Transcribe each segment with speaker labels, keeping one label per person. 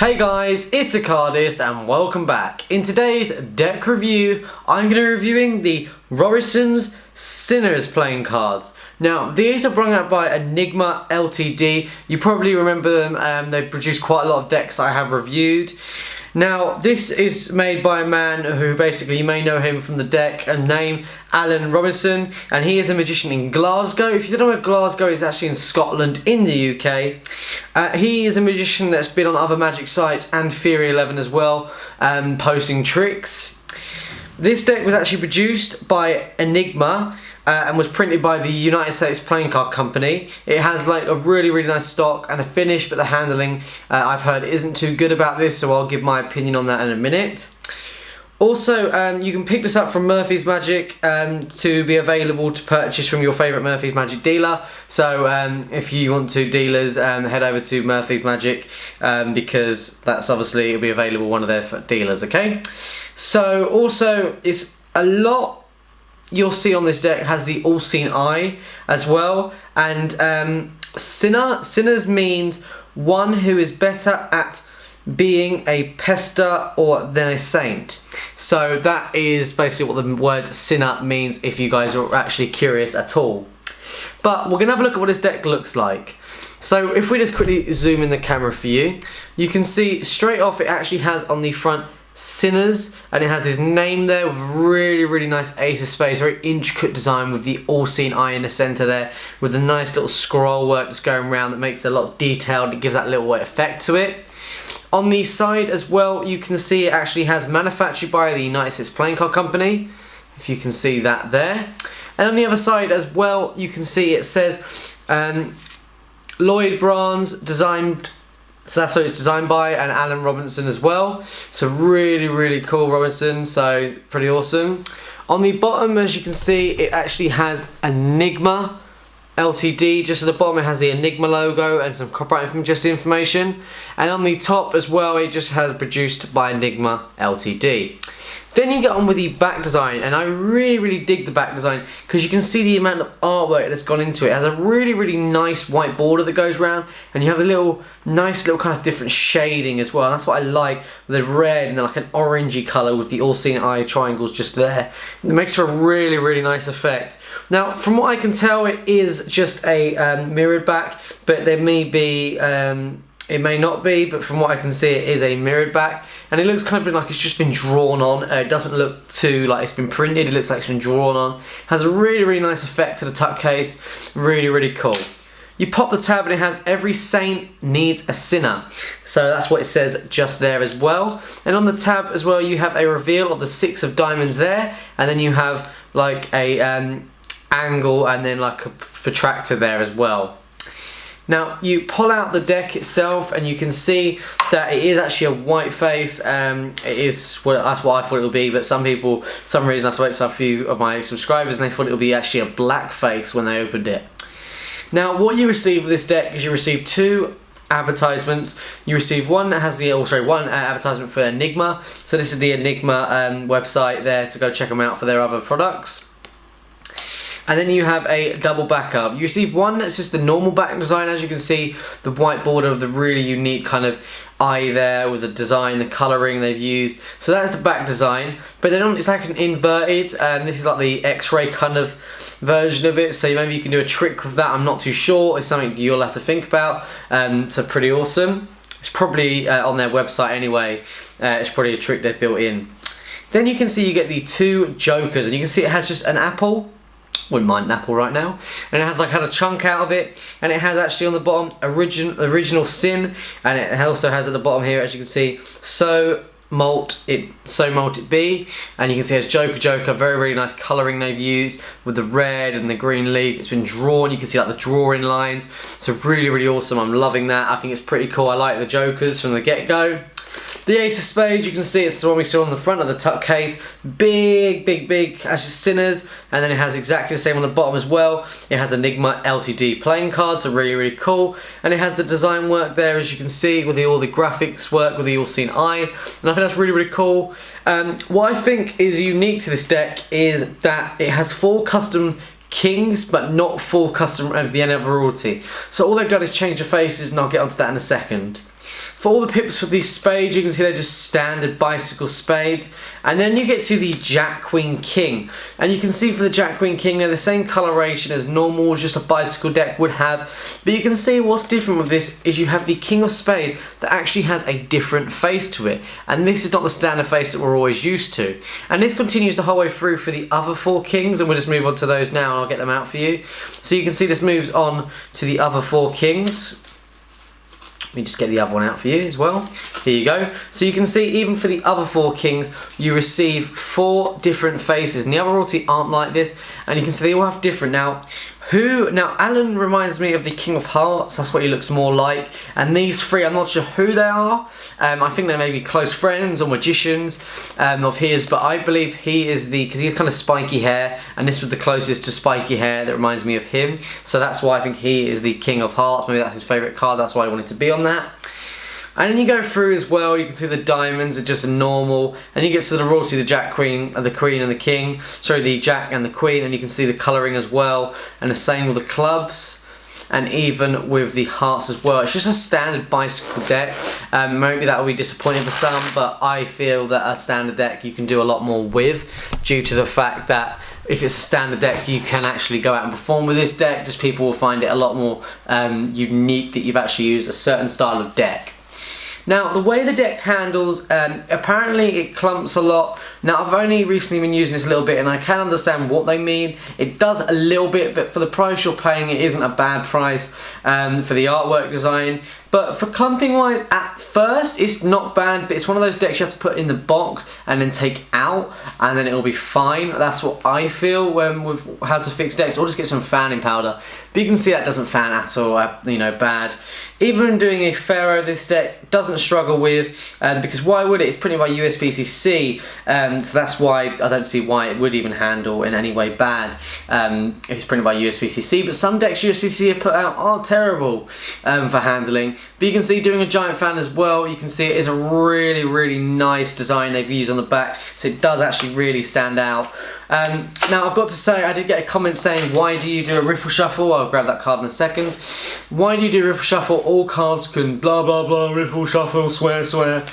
Speaker 1: Hey guys, it's TheCardists and welcome back. In today's deck review, I'm going to be reviewing the Rorrison's Sinners playing cards. Now, these are brought out by Enigma Ltd. You probably remember them, they've produced quite a lot of decks I have reviewed. Now, this is made by a man who basically, you may know him from the deck and name, Alan Rorrison, and he is a magician in Glasgow. If you don't know where Glasgow is, actually in Scotland in the UK. He is a magician that's been on other magic sites and Theory 11 as well, posting tricks. This deck was actually produced by Enigma and was printed by the United States Playing Card Company. It has like a really nice stock and a finish, but the handling I've heard isn't too good about this, so I'll give my opinion on that in a minute. Also, you can pick this up from Murphy's Magic to be available to purchase from your favourite Murphy's Magic dealer. So if you want to, dealers, head over to Murphy's Magic because that's obviously, it'll be available one of their dealers, okay? So also, it's a lot you'll see on this deck has the all-seen eye as well, and Sinners means one who is better at being a pester or than a saint. So that is basically what the word sinner means if you guys are actually curious at all. But we're going to have a look at what this deck looks like. So if we just quickly zoom in the camera for you, you can see straight off it actually has on the front Sinners, and it has his name there with really nice ace of spades, very intricate design with the all-seen eye in the centre there, with a nice little scroll work that's going around that makes it a lot detailed. It gives that little effect to it. On the side as well, you can see it actually has manufactured by the United States Playing Card Company, if you can see that there. And on the other side as well, you can see it says Lloyd Brands designed. So that's what it's designed by, and Alan Robinson as well. So really cool, Robinson, so pretty awesome. On the bottom, as you can see, it actually has Enigma Ltd. Just at the bottom it has the Enigma logo and some copyright information. And on the top as well, it just has produced by Enigma Ltd. Then you get on with the back design, and I really dig the back design because you can see the amount of artwork that's gone into it. It has a really nice white border that goes around, and you have a nice little kind of different shading as well. And that's what I like, the red and like an orangey colour with the all-seeing eye triangles just there. It makes for a really nice effect. Now, from what I can tell, it is just a mirrored back, but there may be. It may not be, but from what I can see, it is a mirrored back, and it looks kind of like it's just been drawn on. It doesn't look too like it's been printed. It looks like it's been drawn on. Has a really nice effect to the tuck case. Really cool. You pop the tab and it has every saint needs a sinner. So that's what it says just there as well. And on the tab as well, you have a reveal of the 6 of diamonds there, and then you have like a angle and then like a protractor there as well. Now, you pull out the deck itself and you can see that it is actually a white face. It is, well, that's what I thought it would be, but some people, for some reason, I spoke to a few of my subscribers and they thought it would be actually a black face when they opened it. Now, what you receive with this deck is you receive 2 advertisements. You receive one that has the, one advertisement for Enigma. So this is the Enigma website there, so go check them out for their other products. And then you have a double backup. You receive one that's just the normal back design. As you can see, the white border of the really unique kind of eye there with the design, the colouring they've used. So that's the back design. But then it's like an inverted, and this is like the X-ray kind of version of it. So maybe you can do a trick with that. I'm not too sure. It's something you'll have to think about. So pretty awesome. It's probably on their website anyway. It's probably a trick they've built in. Then you can see you get the 2 jokers, and you can see it has just an apple. Wouldn't mind an apple right now. And it has like had a chunk out of it, and it has actually on the bottom original sin, and it also has at the bottom here, as you can see, so malt it be, and you can see it has Joker, very nice colouring they've used with the red and the green leaf. It's been drawn, you can see like the drawing lines, so really awesome. I'm loving that. I think it's pretty cool. I like the jokers from the get-go. The ace of spades, you can see it's the one we saw on the front of the tuck case. Big, actually Sinners, and then it has exactly the same on the bottom as well. It has Enigma Ltd playing cards, so really cool. And it has the design work there, as you can see, with all the graphics work, with the all-seen eye. And I think that's really cool. What I think is unique to this deck is that it has 4 custom kings, but not full custom Vienna royalty. So all they've done is change the faces, and I'll get onto that in a second. For all the pips for these spades, you can see they're just standard bicycle spades. And then you get to the Jack, Queen, King. And you can see for the Jack, Queen, King, they're the same coloration as normal, just a bicycle deck would have. But you can see what's different with this is you have the King of Spades that actually has a different face to it. And this is not the standard face that we're always used to. And this continues the whole way through for the other 4 kings, and we'll just move on to those now and I'll get them out for you. So you can see this moves on to the other 4 kings. Let me just get the other one out for you as well. Here you go. So you can see even for the other 4 kings, you receive 4 different faces. And the other royalty aren't like this. And you can see they all have different. Now, Alan reminds me of the King of Hearts. That's what he looks more like. And these 3, I'm not sure who they are. I think they may be close friends or magicians of his. But I believe he is because he has kind of spiky hair. And this was the closest to spiky hair that reminds me of him. So that's why I think he is the King of Hearts. Maybe that's his favourite card. That's why I wanted to be on that. And then you go through as well, you can see the diamonds are just a normal, and you get to the royalty, the Jack, Queen, the Queen and the King, sorry, the Jack and the Queen, and you can see the colouring as well, and the same with the clubs, and even with the hearts as well. It's just a standard bicycle deck. Maybe that will be disappointing for some, but I feel that a standard deck you can do a lot more with, due to the fact that if it's a standard deck, you can actually go out and perform with this deck. Just people will find it a lot more unique that you've actually used a certain style of deck. Now, the way the deck handles, apparently it clumps a lot. Now, I've only recently been using this a little bit and I can understand what they mean. It does a little bit, but for the price you're paying, it isn't a bad price for the artwork design. But for clumping wise, at first, it's not bad, but it's one of those decks you have to put in the box and then take out, and then it'll be fine. That's what I feel with how to fix decks, or just get some fanning powder. But you can see that doesn't fan at all, bad. Even doing a Pharaoh, this deck doesn't struggle with, because why would it? It's printed by USPCC, so that's why I don't see why it would even handle in any way bad if it's printed by USPCC. But some decks USPCC have put out are terrible for handling. But you can see doing a giant fan as well, you can see it is a really, really nice design they've used on the back, so it does actually really stand out. Now I've got to say, I did get a comment saying, why do you do a riffle shuffle? I'll grab that card in a second. Why do you do riffle shuffle? All cards can blah blah blah, riffle shuffle, swear swear.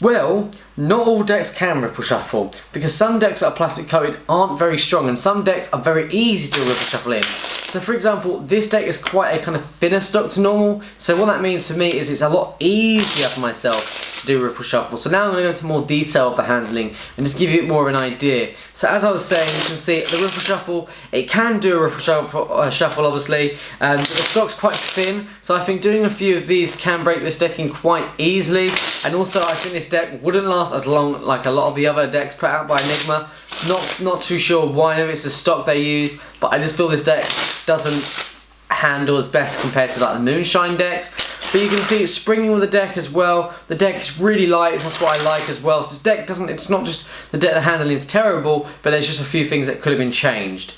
Speaker 1: Well, not all decks can riffle shuffle, because some decks that are plastic coated aren't very strong, and some decks are very easy to riffle shuffle in. So for example, this deck is quite a kind of thinner stock to normal, so what that means for me is it's a lot easier for myself to do riffle shuffle. So now I'm going to go into more detail of the handling and just give you more of an idea. So as I was saying, you can see the riffle shuffle, it can do a riffle shuffle obviously, but the stock's quite thin, so I think doing a few of these can break this deck in quite easily. And also I think this deck wouldn't last as long like a lot of the other decks put out by Enigma. Not too sure why, maybe it's the stock they use, but I just feel this deck doesn't handle as best compared to like the Moonshine decks. But you can see it's springing with the deck as well. The deck is really light, that's what I like as well. So this deck it's not just the handling is terrible, but there's just a few things that could have been changed.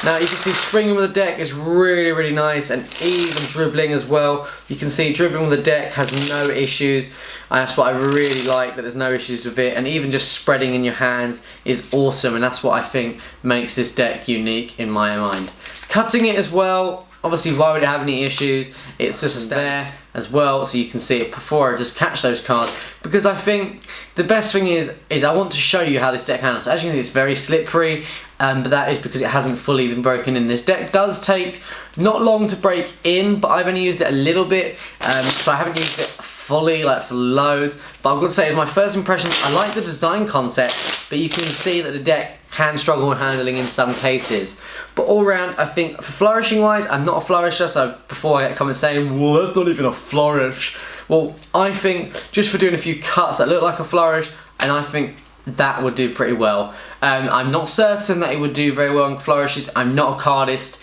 Speaker 1: Now you can see springing with the deck is really, really nice, and even dribbling as well. You can see dribbling with the deck has no issues, and that's what I really like, that there's no issues with it. And even just spreading in your hands is awesome, and that's what I think makes this deck unique in my mind. Cutting it as well, obviously why would it have any issues? It's just there as well, so you can see it before I just catch those cards, because I think the best thing is I want to show you how this deck handles. So as you can see, it's very slippery, but that is because it hasn't fully been broken in. This deck does take not long to break in, but I've only used it a little bit, so I haven't used it fully, like for loads. But I've got to say, as my first impressions, I like the design concept, but you can see that the deck can struggle with handling in some cases. But all round, I think for flourishing wise, I'm not a flourisher, so before I get comments saying, well, that's not even a flourish. Well, I think just for doing a few cuts that look like a flourish, and I think that would do pretty well. I'm not certain that it would do very well in flourishes. I'm not a cardist,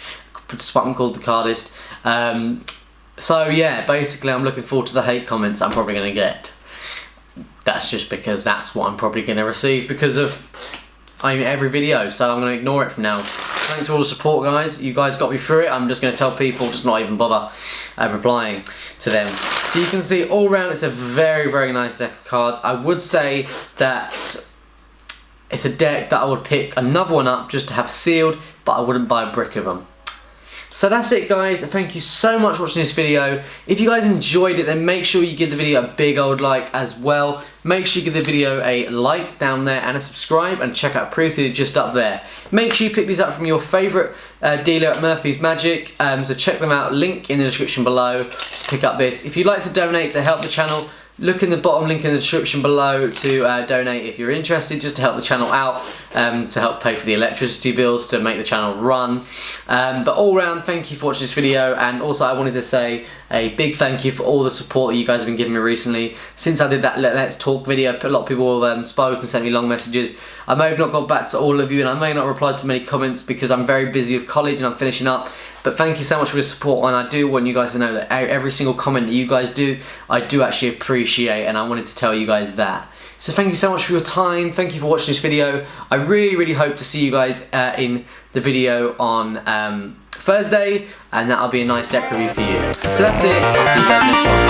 Speaker 1: despite I'm called the cardist. So yeah, basically I'm looking forward to the hate comments I'm probably going to get. That's just because that's what I'm probably going to receive because of every video, so I'm going to ignore it from now. Thanks for all the support, guys. You guys got me through it. I'm just going to tell people, just not even bother replying to them. So you can see all round it's a very, very nice deck of cards. I would say that it's a deck that I would pick another one up just to have sealed, but I wouldn't buy a brick of them. So that's it, guys. Thank you so much for watching this video. If you guys enjoyed it, then make sure you give the video a big old like as well. Make sure you give the video a like down there and a subscribe, and check out previous video just up there. Make sure you pick these up from your favourite dealer at Murphy's Magic, so check them out, link in the description below to pick up this. If you'd like to donate to help the channel, look in the bottom link in the description below to donate if you're interested, just to help the channel out, to help pay for the electricity bills to make the channel run. But all round, thank you for watching this video, and also I wanted to say a big thank you for all the support that you guys have been giving me recently. Since I did that Let's Talk video, a lot of people have spoke and sent me long messages. I may have not got back to all of you, and I may not reply to many comments because I'm very busy with college and I'm finishing up. But thank you so much for the support, and I do want you guys to know that every single comment that you guys do, I do actually appreciate, and I wanted to tell you guys that. So thank you so much for your time, thank you for watching this video. I really hope to see you guys in the video on Thursday, and that'll be a nice deck review for you. So that's it, I'll see you guys next one.